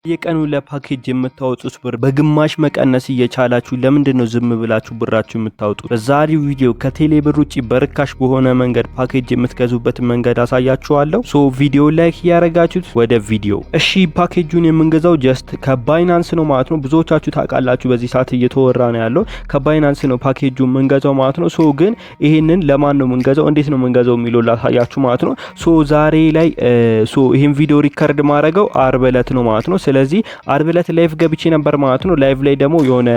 የቀኑ ለፓኬጅ የምታወጡት ብር በግማሽ መቀነስ እየቻላችሁ ለምንድነው ዝም ብላችሁ ብራችሁ የምታወጡት? በዛሬው ቪዲዮ ከቴሌ ብር ውጪ በርካሽ በሆነ መንገድ ፓኬጅ የምትገዙበት መንገድ አሳያችኋለሁ። ቪዲዮ ላይክ ያረጋችሁት ወደ ቪዲዮ። እሺ ፓኬጁን የምንገዛው ጀስት ከባይናንስ ነው ማለት ነው። ብዙዎቻችሁ ታውቃላችሁ፣ በዚህ ሰዓት እየተወራ ነው ያለው ከባይናንስ ነው ፓኬጁን የምንገዛው ማለት ነው። ግን ይሄንን ለማን ነው የምንገዛው፣ እንዴት ነው የምንገዛው የሚለው ላሳያችሁ ማለት ነው። ዛሬ ላይ ይሄን ቪዲዮ ሪከርድ ማድረገው አርብ ዕለት ነው ማለት ነው። ስለዚህ አርብ ዕለት ላይቭ ገብቼ ነበር ማለት ነው። ላይቭ ላይ ደግሞ የሆነ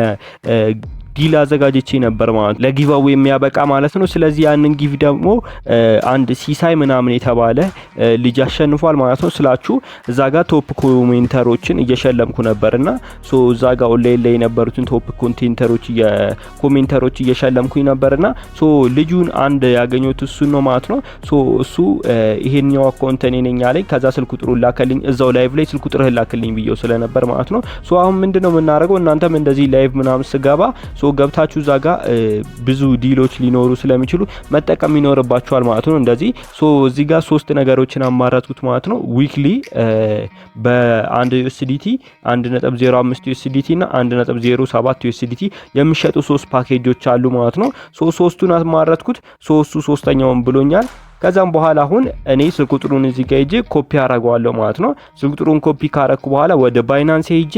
ዲል አዘጋጅቼ ነበር ማለት ለጊቫው የሚያበቃ ማለት ነው። ስለዚህ ያንን ጊቭ ደግሞ አንድ ሲሳይ ምናምን የተባለ ልጅ አሸንፏል ማለት ነው። ስላችሁ እዛ ጋር ቶፕ ኮሜንተሮችን እየሸለምኩ ነበርና እዛ ጋር ኦንላይን ላይ የነበሩትን ቶፕ ኮሜንተሮች እየሸለምኩኝ ነበርና ልጁን አንድ ያገኘሁት እሱ ነው ማለት ነው። እሱ ይሄኛው አካውንት እኔ ነኝ አለኝ። ከዛ ስልክ ቁጥሩን ላከልኝ፣ እዛው ላይቭ ላይ ስልክ ቁጥሩን ላከልኝ ብዬው ስለነበር ማለት ነው። አሁን ምንድነው የምናደርገው? እናንተም እንደዚህ ላይቭ ምናምን ስገባ ገብታችሁ ዛጋ ብዙ ዲሎች ሊኖሩ ስለሚችሉ መጠቀም ይኖርባችኋል ማለት ነው። እንደዚህ እዚህ ጋር ሶስት ነገሮችን አማራጥኩት ማለት ነው። ዊክሊ በ1 USDT 1.05 USDT እና 1.07 USDT የሚሸጡ ሶስት ፓኬጆች አሉ ማለት ነው። ሶስቱን አማራጥኩት። ሶስተኛውን ብሎኛል። ከዛም በኋላ አሁን እኔ ስልክ ቁጥሩን እዚህ ጋር ሄጄ ኮፒ አደርገዋለሁ ማለት ነው። ስልክ ቁጥሩን ኮፒ ካረኩ በኋላ ወደ ባይናንስ ሄጄ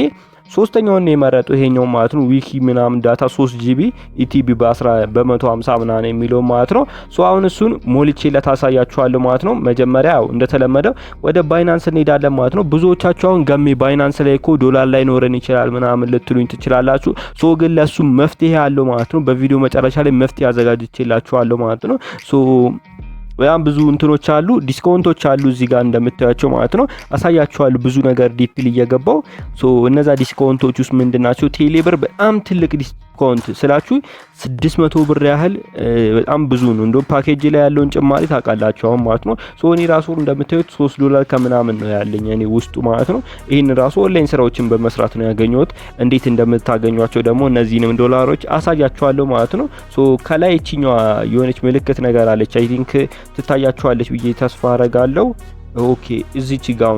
ሶስተኛውን ነው የመረጠው ይሄኛው ማለት ነው። ዊኪ ምናምን ዳታ 3GB ኢቲቢ በ150 ምናምን የሚለው ማለት ነው። አሁን እሱን ሞልቼ ለታሳያችኋለሁ ማለት ነው። መጀመሪያ እንደተለመደው ወደ ባይናንስ እንሄዳለን ማለት ነው። ብዙዎቻችሁ አሁን ገሜ ባይናንስ ላይ እኮ ዶላር ላይ ኖረን ይችላል ምናምን ልትሉኝ ትችላላችሁ። ግን ለሱ መፍትሄ ያለው ማለት ነው። በቪዲዮ መጨረሻ ላይ መፍትሄ አዘጋጅቼላችኋለሁ ማለት ነው። በጣም ብዙ እንትኖች አሉ፣ ዲስካውንቶች አሉ እዚህ ጋር እንደምታያቸው ማለት ነው። አሳያችኋለሁ ብዙ ነገር ዲፕሊ እየገባው። እነዛ ዲስካውንቶች ውስጥ ምንድናቸው? ቴሌ ብር በጣም ትልቅ ዲስካውንት ስላችሁ 600 ብር ያህል በጣም ብዙ ነው። እንደው ፓኬጅ ላይ ያለውን ጭማሪ ታውቃላችሁ አሁን ማለት ነው። እኔ ራሱ እንደምታዩት $3 ከምናምን ነው ያለኝ እኔ ውስጡ ማለት ነው። ይሄን ራሱ ኦንላይን ስራዎችን በመስራት ነው ያገኘሁት። እንዴት እንደምታገኟቸው ደግሞ እነዚህንም ዶላሮች አሳያችኋለሁ ማለት ነው። ከላይ እቺኛዋ የሆነች ምልክት ነገር አለች፣ አይ ቲንክ ትታያችኋለች ብዬ ተስፋ አረጋለሁ። ኦኬ እዚች ጋር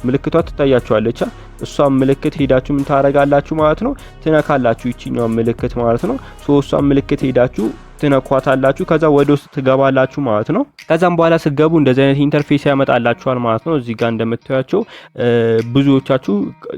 ምልክቷ ትታያችኋለች። እሷን ምልክት ሄዳችሁ ምን ታረጋላችሁ ማለት ነው? ትነካላችሁ እቺኛው ምልክት ማለት ነው። እሷን ምልክት ሄዳችሁ ትነኳታላችሁ። ከዛ ወደ ውስጥ ትገባላችሁ ማለት ነው። ከዛም በኋላ ስገቡ እንደዚህ አይነት ኢንተርፌስ ያመጣላችኋል ማለት ነው። እዚህ ጋር እንደምታዩቸው ብዙዎቻችሁ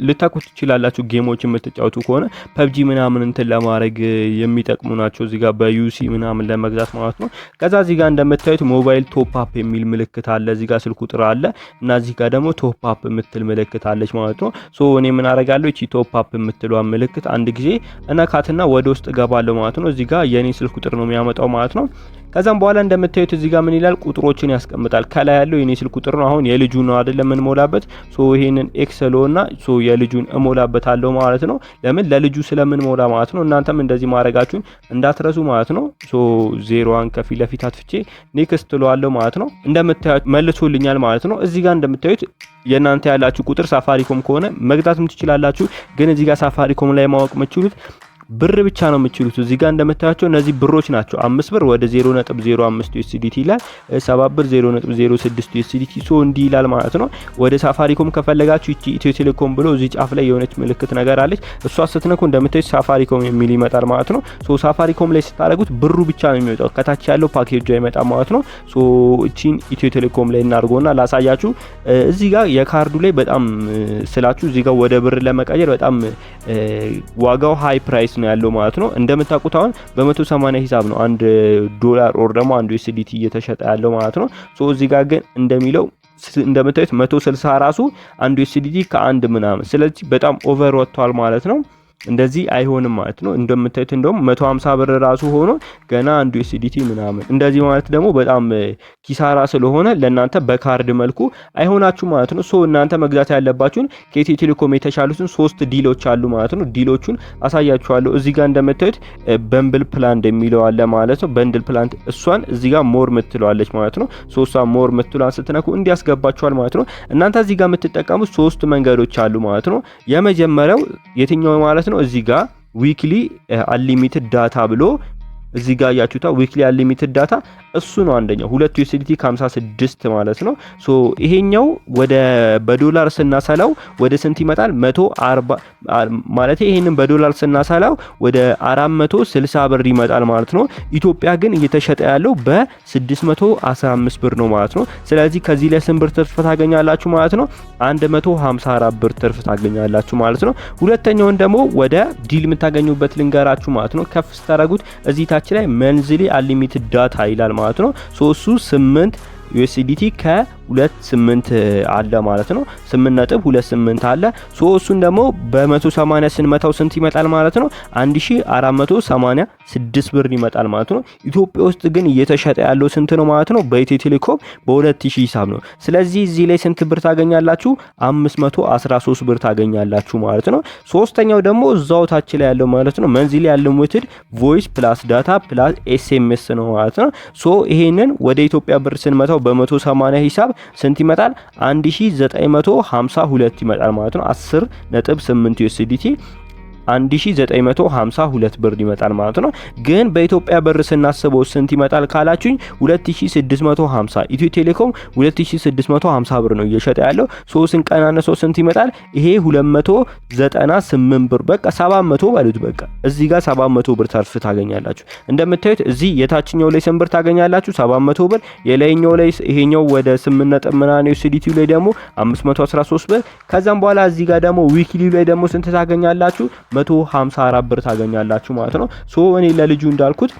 ልታቁት ትችላላችሁ። ጌሞች የምትጫወቱ ከሆነ ፐብጂ ምናምን እንትን ለማድረግ የሚጠቅሙ ናቸው። እዚህ ጋር በዩሲ ምናምን ለመግዛት ማለት ነው። ከዛ እዚህ ጋር እንደምታዩት ሞባይል ቶፕ አፕ የሚል ምልክት አለ። እዚህ ጋር ስልክ ቁጥር አለ እና እዚህ ጋር ደግሞ ቶፕ አፕ የምትል ምልክት አለች ማለት ነው። እኔ ምን አረጋለሁ? እቺ ቶፕ አፕ የምትለዋ ምልክት አንድ ጊዜ እነካትና ወደ ውስጥ ገባለሁ ማለት ነው። እዚህ ጋር የኔ ስልክ ቁጥር ነው የሚያመጣው ማለት ነው። ከዛም በኋላ እንደምታዩት እዚህ ጋር ምን ይላል? ቁጥሮችን ያስቀምጣል። ከላይ ያለው የኔ ስልክ ቁጥር ነው። አሁን የልጁ ነው አይደለም ምን ሞላበት። ይሄንን ኤክሰሎና የልጁን እሞላበታለሁ ማለት ነው። ለምን ለልጁ ስለምን ሞላ ማለት ነው። እናንተም እንደዚህ ማድረጋችሁን እንዳትረሱ ማለት ነው። 0 ከፊት ለፊት አጥፍቼ ኔክስት ትለዋለሁ ማለት ነው። እንደምታዩት መልሶልኛል ማለት ነው። እዚህ ጋር እንደምታዩት የናንተ ያላችሁ ቁጥር ሳፋሪኮም ከሆነ መግዛትም ትችላላችሁ። ግን እዚህ ጋር ሳፋሪኮም ላይ ማወቅ የምትችሉት ብር ብቻ ነው የምትችሉት። እዚህ ጋር እንደምታያቸው እነዚህ ብሮች ናቸው። 5 ብር ወደ 0.05 USDT ይላል። 7 ብር 0.06 USDT እንዲህ ይላል ማለት ነው። ወደ ሳፋሪኮም ከፈለጋችሁ እቺ ኢትዮ ቴሌኮም ብሎ እዚህ ጫፍ ላይ የሆነች ምልክት ነገር አለች። እሷ ስትነኩ እንደምታዩት ሳፋሪኮም የሚል ይመጣል ማለት ነው። ሳፋሪኮም ላይ ስታደርጉት ብሩ ብቻ ነው የሚወጣው፣ ከታች ያለው ፓኬጁ አይመጣም ማለት ነው። እቺን ኢትዮ ቴሌኮም ላይ እናድርጎና ላሳያችሁ። እዚህ ጋር የካርዱ ላይ በጣም ስላችሁ እዚህ ጋር ወደ ብር ለመቀየር በጣም ዋጋው ሃይ ፕራይስ ነው ያለው ማለት ነው። እንደምታውቁት አሁን በ180 ሂሳብ ነው $1 ኦር ደግሞ $1 እየተሸጠ ያለው ማለት ነው። እዚህ ጋር ግን እንደሚለው እንደምታዩት 160 ራሱ $1 ከአንድ ምናምን። ስለዚህ በጣም ኦቨር ወጥቷል ማለት ነው። እንደዚህ አይሆንም ማለት ነው። እንደምታዩት እንደውም 150 ብር ራሱ ሆኖ ገና $1 ምናምን እንደዚህ ማለት ደግሞ በጣም ኪሳራ ስለሆነ ለእናንተ በካርድ መልኩ አይሆናችሁ ማለት ነው። እናንተ መግዛት ያለባችሁን ከኢትዮ ቴሌኮም የተሻሉትን 3 ዲሎች አሉ ማለት ነው። ዲሎቹን አሳያችኋለሁ። እዚህ ጋር እንደምታዩት በንብል ፕላን የሚለው አለ ማለት ነው። በንድል ፕላን እሷን እዚህ ጋር ሞር ምትለዋለች ማለት ነው። እሷን ሞር ምትሏን ስትነኩ እንዲያስገባችኋል ማለት ነው። እናንተ እዚህ ጋር የምትጠቀሙት 3 መንገዶች አሉ ማለት ነው። የመጀመሪያው የትኛው ማለት ነው? እዚህ ጋር ዊክሊ አንሊሚትድ ዳታ ብሎ እዚህ ጋር ያያችሁታ ዊክሊ አንሊሚትድ ዳታ እሱ ነው አንደኛው 2 USDT ከ56 ማለት ነው። ሶ ይሄኛው ወደ በዶላር ስናሰላው ወደ ስንት ይመጣል? 140 ማለት ይሄንን በዶላር ስናሰላው ወደ 460 ብር ይመጣል ማለት ነው። ኢትዮጵያ ግን እየተሸጠ ያለው በ615 ብር ነው ማለት ነው። ስለዚህ ከዚህ ላይ ስንት ብር ትርፍ ታገኛላችሁ ማለት ነው? 154 ብር ትርፍ ታገኛላችሁ ማለት ነው። ሁለተኛውን ደግሞ ወደ ዲል የምታገኙበት ልንገራችሁ ማለት ነው። ከፍ ስታረጉት እዚህ ታች ላይ መንዝሊ አንሊሚትድ ዳታ ይላል ማለት ነው። ሶ እሱ 8 USDT ከ28 አለ ማለት ነው። 8.28 አለ። ሶ እሱን ደግሞ በ180 ስንመታው ስንት ይመጣል ማለት ነው? 1486 ብር ይመጣል ማለት ነው። ኢትዮጵያ ውስጥ ግን እየተሸጠ ያለው ስንት ነው ማለት ነው? በኢትዮ ቴሌኮም በ2000 ሂሳብ ነው። ስለዚህ እዚህ ላይ ስንት ብር ታገኛላችሁ? 513 ብር ታገኛላችሁ ማለት ነው። ሶስተኛው ደግሞ እዛው ታች ላይ ያለው ማለት ነው መንዝሊ አንሊሚትድ ቮይስ ፕላስ ዳታ ፕላስ SMS ነው ማለት ነው። ሶ ይሄንን ወደ ኢትዮጵያ ብር ስንመታው በ180 ሂሳብ ስንት ይመጣል? 1952 ይመጣል ማለት ነው። 10.8 USDT 1952 ብር ይመጣል ማለት ነው። ግን በኢትዮጵያ ብር ስናስበው ስንት ይመጣል ካላችሁኝ 2650 ኢትዮ ቴሌኮም 2650 ብር ነው እየሸጠ ያለው። ሶ ስንቀናነሰው ስንት ይመጣል? ይሄ 298 ብር በቃ 700 ባሉት በቃ እዚህ ጋር 700 ብር ተርፍ ታገኛላችሁ። እንደምታዩት እዚህ የታችኛው ላይ ስንት ብር ታገኛላችሁ? 700 ብር። የላይኛው ላይ ይሄኛው ወደ 8 ነጥብ ምናምን USDT ላይ ደግሞ 513 ብር። ከዛም በኋላ እዚህ ጋር ደግሞ ዊክሊ ላይ ደግሞ ስንት ታገኛላችሁ? 154 ብር ታገኛላችሁ ማለት ነው። ሶ እኔ ለልጁ እንዳልኩት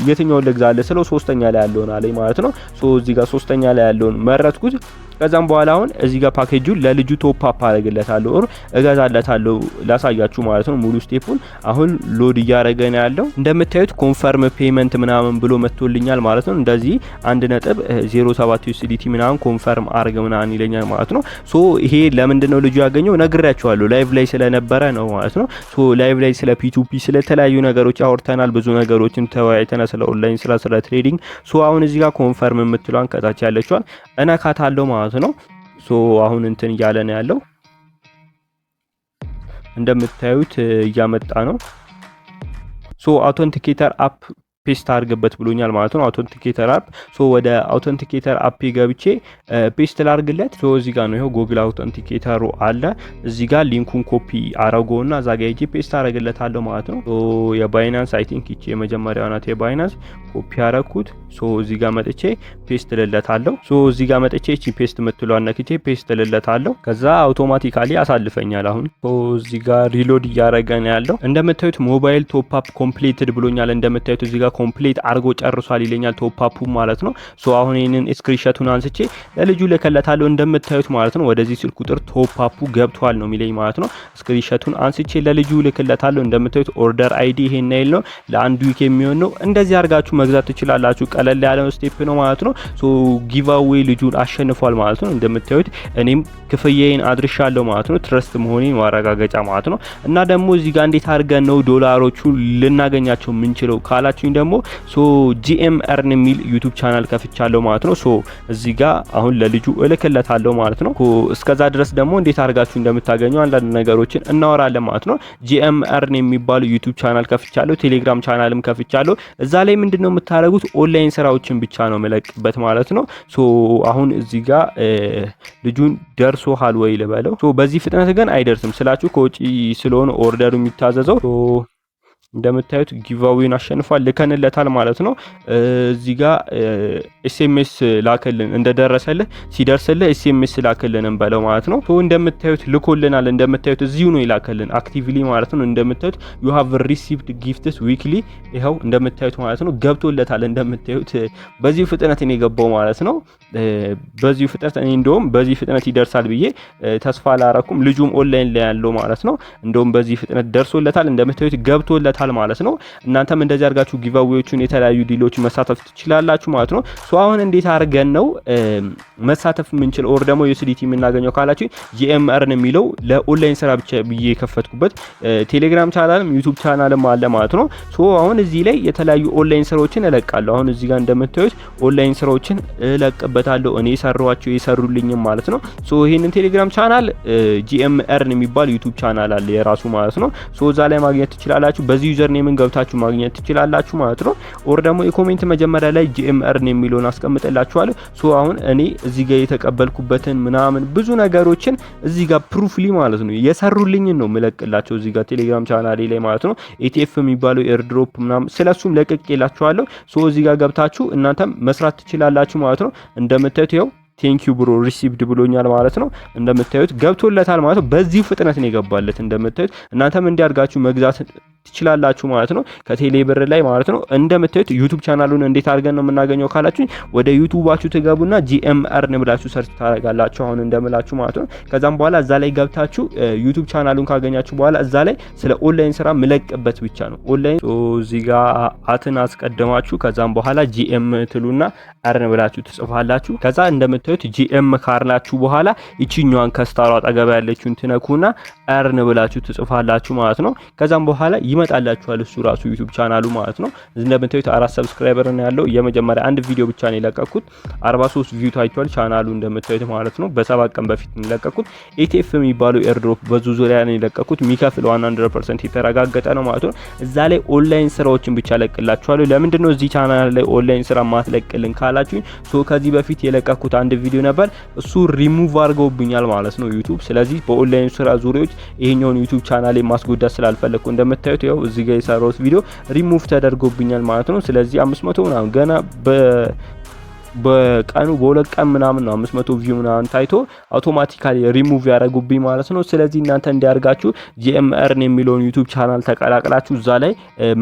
የትኛውን ልግዛለ ስለው ሶስተኛ ላይ ያለውን አለኝ ማለት ነው። ሶ እዚህ ጋር ሶስተኛ ላይ ያለውን መረጥኩት። ከዛም በኋላ አሁን እዚህ ጋር ፓኬጁን ለልጁ ቶፕ አፕ አደርግለታለሁ ኦር እገዛለታለሁ ላሳያችሁ ማለት ነው። ሙሉ ስቴፑን አሁን ሎድ እያደረገ ነው ያለው። እንደምታዩት ኮንፈርም ፔመንት ምናምን ብሎ መጥቶልኛል ማለት ነው። እንደዚህ 1.07 USDT ምናምን ኮንፈርም አርገ ምናምን ይለኛል ማለት ነው። ሶ ይሄ ለምንድነው ልጁ ያገኘው ነግሬያችኋለሁ። ላይቭ ላይ ስለነበረ ነው ማለት ነው። ሶ ላይቭ ላይ ስለ P2P ስለተለያዩ ነገሮች አውርተናል። ብዙ ነገሮችን ተወያይተናል ስለ ኦንላይን ስለ ትሬዲንግ። ሶ አሁን እዚህ ጋር ኮንፈርም የምትሏን ከታች ያለችዋን እነካታለሁ ማለት ነው። ሶ አሁን እንትን እያለ ነው ያለው። እንደምታዩት እያመጣ ነው። ሶ አውተንቲኬተር አፕ ፔስት አድርገበት ብሎኛል ማለት ነው። አውተንቲኬተር አፕ ሶ ወደ አውተንቲኬተር አፕ ገብቼ ፔስት ላርግለት። ሶ እዚህ ጋር ነው ይሄው ጉግል አውተንቲኬተሩ አለ። እዚህ ጋር ሊንኩን ኮፒ አረጋውና እዛ ጋር ሄጄ ፔስት አረግለታለሁ ማለት ነው። ሶ የባይናንስ አይ ቲንክ እቺ የመጀመሪያው ናት የባይናንስ ኮፒ አረኩት። ሶ እዚህ ጋር መጥቼ ፔስት ልለታለሁ። ሶ እዚህ ጋር መጥቼ እቺ ፔስት ምትሏን ነክቼ ፔስት ልለታለሁ። ከዛ አውቶማቲካሊ አሳልፈኛል። አሁን ሶ እዚህ ጋር ሪሎድ እያረገ ነው ያለው። እንደምታዩት ሞባይል ቶፕ አፕ ኮምፕሊትድ ብሎኛል። እንደምታዩት እዚህ ጋር ኮምፕሊት አርጎ ጨርሷል ይለኛል ቶፕ አፑ ማለት ነው። ሶ አሁን ይሄንን ስክሪንሾቱን አንስቼ ለልጁ ልከለታለሁ እንደምታዩት ማለት ነው። ወደዚህ ስልክ ቁጥር ቶፕ አፑ ገብቷል ነው የሚለኝ ማለት ነው። ስክሪንሾቱን አንስቼ ለልጁ ልከለታለሁ። እንደምታዩት ኦርደር አይዲ ይሄን ናይል ነው ለአንድ ዊክ የሚሆን ነው። እንደዚህ አርጋችሁ መግዛት ትችላላችሁ። ቀለል ያለ ስቴፕ ነው ማለት ነው። ሶ ጊቫዌይ ልጁን አሸንፏል ማለት ነው። እንደምታዩት እኔም ክፍያዬን አድርሻለሁ ማለት ነው። ትረስት መሆኔን ማረጋገጫ ማለት ነው። እና ደግሞ እዚህ ጋር እንዴት አድርገን ነው ዶላሮቹ ልናገኛቸው የምንችለው ካላችሁኝ ደግሞ ሶ GM Earn የሚል ዩቲዩብ ቻናል ከፍቻለሁ ማለት ነው። ሶ እዚህ ጋር አሁን ለልጁ እልክለታለሁ ማለት ነው። እስከዛ ድረስ ደግሞ እንዴት አድርጋችሁ እንደምታገኙ አንዳንድ ነገሮችን እናወራለን ማለት ነው። GM Earn የሚባል ዩቲዩብ ቻናል ከፍቻለሁ። ቴሌግራም ቻናልም ከፍቻለሁ። እዛ ላይ ምንድነው የምታደርጉት ኦንላይን ስራዎችን ብቻ ነው መለቅበት ማለት ነው። ሶ አሁን እዚህ ጋር ልጁን ደርሶሃል ወይ ልበለው። ሶ በዚህ ፍጥነት ግን አይደርስም ስላችሁ ከውጪ ስለሆነ ኦርደሩ የሚታዘዘው እንደምታዩት ጊቫዌን አሸንፏል ልከንለታል ማለት ነው። እዚህ ጋር ኤስኤምኤስ ላከልን እንደደረሰልህ ሲደርስልህ ኤስኤምኤስ ላከልን እንበለው ማለት ነው። ሶ እንደምታዩት ልኮልናል። እንደምታዩት እዚሁ ነው ይላከልን አክቲቭሊ ማለት ነው። እንደምታዩት you have received gifts weekly ይሄው እንደምታዩት ማለት ነው ገብቶለታል። እንደምታዩት በዚህ ፍጥነት ነው የገባው ማለት ነው። በዚህ ፍጥነት እኔ እንደውም በዚህ ፍጥነት ይደርሳል ብዬ ተስፋ አላረኩም። ልጁም ኦንላይን ላይ ያለው ማለት ነው። እንደውም በዚህ ፍጥነት ደርሶለታል። እንደምታዩት ገብቶለታል ማለት ነው። እናንተም እንደዚህ አድርጋችሁ ጊቫዌዎቹን የተለያዩ ዲሎች መሳተፍ ትችላላችሁ ማለት ነው። ሶ አሁን እንዴት አድርገን ነው መሳተፍ የምንችል ኦር ደግሞ USDT የምናገኘው ካላችሁ GM Earn የሚለው ለኦንላይን ስራ ብቻ ብዬ የከፈትኩበት ቴሌግራም ቻናልም ዩቲዩብ ቻናልም አለ ማለት ነው። ሶ አሁን እዚህ ላይ የተለያዩ ኦንላይን ስራዎችን እለቃለሁ። አሁን እዚህ ጋር እንደምታዩት ኦንላይን ስራዎችን እለቅበታለሁ እኔ ሰራኋቸው የሰሩልኝም ማለት ነው። ሶ ይሄንን ቴሌግራም ቻናል GM Earn የሚባል ዩቲዩብ ቻናል አለ የራሱ ማለት ነው። ሶ እዛ ላይ ማግኘት ትችላላችሁ። በዚህ በዚህ ዩዘር ኔምን ገብታችሁ ማግኘት ትችላላችሁ ማለት ነው። ኦር ደግሞ የኮሜንት መጀመሪያ ላይ ጂኤም እርን የሚለውን አስቀምጥላችኋለሁ። ሶ አሁን እኔ እዚህ ጋር የተቀበልኩበትን ምናምን ብዙ ነገሮችን እዚህ ጋር ፕሩፍሊ ማለት ነው የሰሩልኝ ነው መለቅላችሁ እዚህ ጋር ቴሌግራም ቻናሌ ላይ ማለት ነው። ኤቲኤፍ የሚባለው ኤርድሮፕ ምናምን ስለሱም ለቅቄላችኋለሁ። ሶ እዚህ ጋር ገብታችሁ እናንተም መስራት ትችላላችሁ ማለት ነው። እንደምታዩት ይኸው ቴንኪዩ ብሮ ሪሲቭድ ብሎኛል ማለት ነው። እንደምታዩት ገብቶለታል ማለት ነው። በዚህ ፍጥነት ነው የገባለት። እንደምታዩት እናንተም እንዲያርጋችሁ መግዛት ትችላላችሁ ማለት ነው ከቴሌ ብር ላይ ማለት ነው። እንደምታዩት ዩቲዩብ ቻናሉን እንዴት አድርገን ነው የምናገኘው ካላችሁ ወደ ዩቲዩባችሁ ትገቡና ጂኤም እርን ብላችሁ ሰርች ታደርጋላችሁ አሁን እንደምላችሁ ማለት ነው። ከዛም በኋላ እዛ ላይ ገብታችሁ ዩቲዩብ ቻናሉን ካገኛችሁ በኋላ እዛ ላይ ስለ ኦንላይን ስራ ምለቅበት ብቻ ነው ኦንላይን። እዚህ ጋር አትን አስቀድማችሁ ከዛም በኋላ ጂኤም ትሉና እርን ብላችሁ ትጽፋላችሁ። ከዛ እንደምታዩት ጂኤም ካርላችሁ በኋላ ይቺኛዋን ከስታሯ አጠገብ ያለችውን ትነኩና እርን ብላችሁ ትጽፋላችሁ ማለት ነው። ከዛም በኋላ ይመጣላችኋል እሱ ራሱ ዩቲዩብ ቻናሉ ማለት ነው። እንደምታዩት 4 ሰብስክራይበር ነው ያለው። የመጀመሪያ አንድ ቪዲዮ ብቻ ነው የለቀኩት 43 ቪው ታይቷል ቻናሉ እንደምታዩት ማለት ነው። በ7 ቀን በፊት ነው የለቀኩት። ኤቲኤፍ የሚባለው ኤርድሮፕ በዙ ዙሪያ ነው የለቀኩት። የሚከፍለው 100% የተረጋገጠ ነው ማለት ነው። እዛ ላይ ኦንላይን ስራዎችን ብቻ ለቅላችኋለሁ። ለምንድን ነው እዚህ ቻናል ላይ ኦንላይን ስራ ማትለቅልን ካላችሁኝ ሶ ከዚህ በፊት የለቀኩት አንድ ቪዲዮ ነበር እሱ ሪሙቭ አድርገውብኛል ማለት ነው ዩቲዩብ። ስለዚህ በኦንላይን ስራ ዙሪያዎች ይሄኛውን ዩቲዩብ ቻናል ማስጎዳት ስላልፈለኩ እንደምታዩት ያው እዚህ ጋር የሰራሁት ቪዲዮ ሪሙቭ ተደርጎብኛል ማለት ነው። ስለዚህ 500 ምናምን ገና በቀኑ በሁለት ቀን ምናምን ነው 500 ቪው ምናምን ታይቶ አውቶማቲካሊ ሪሙቭ ያደርጉብኝ ማለት ነው። ስለዚህ እናንተ እንዲያርጋችሁ ጂኤም እርን የሚለውን ዩቲዩብ ቻናል ተቀላቅላችሁ እዛ ላይ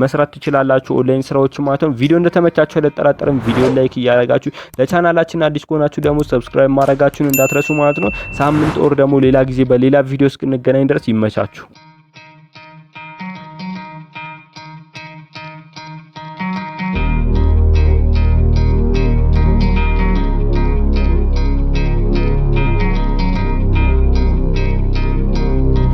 መስራት ትችላላችሁ ኦንላይን ስራዎች ማለት ነው። ቪዲዮ እንደተመቻችሁ አልጠራጠርም። ቪዲዮ ላይክ እያደረጋችሁ ለቻናላችን አዲስ ከሆናችሁ ደግሞ ሰብስክራይብ ማድረጋችሁን እንዳትረሱ ማለት ነው። ሳምንት ኦር ደግሞ ሌላ ጊዜ በሌላ ቪዲዮ እስክንገናኝ ድረስ ይመቻችሁ።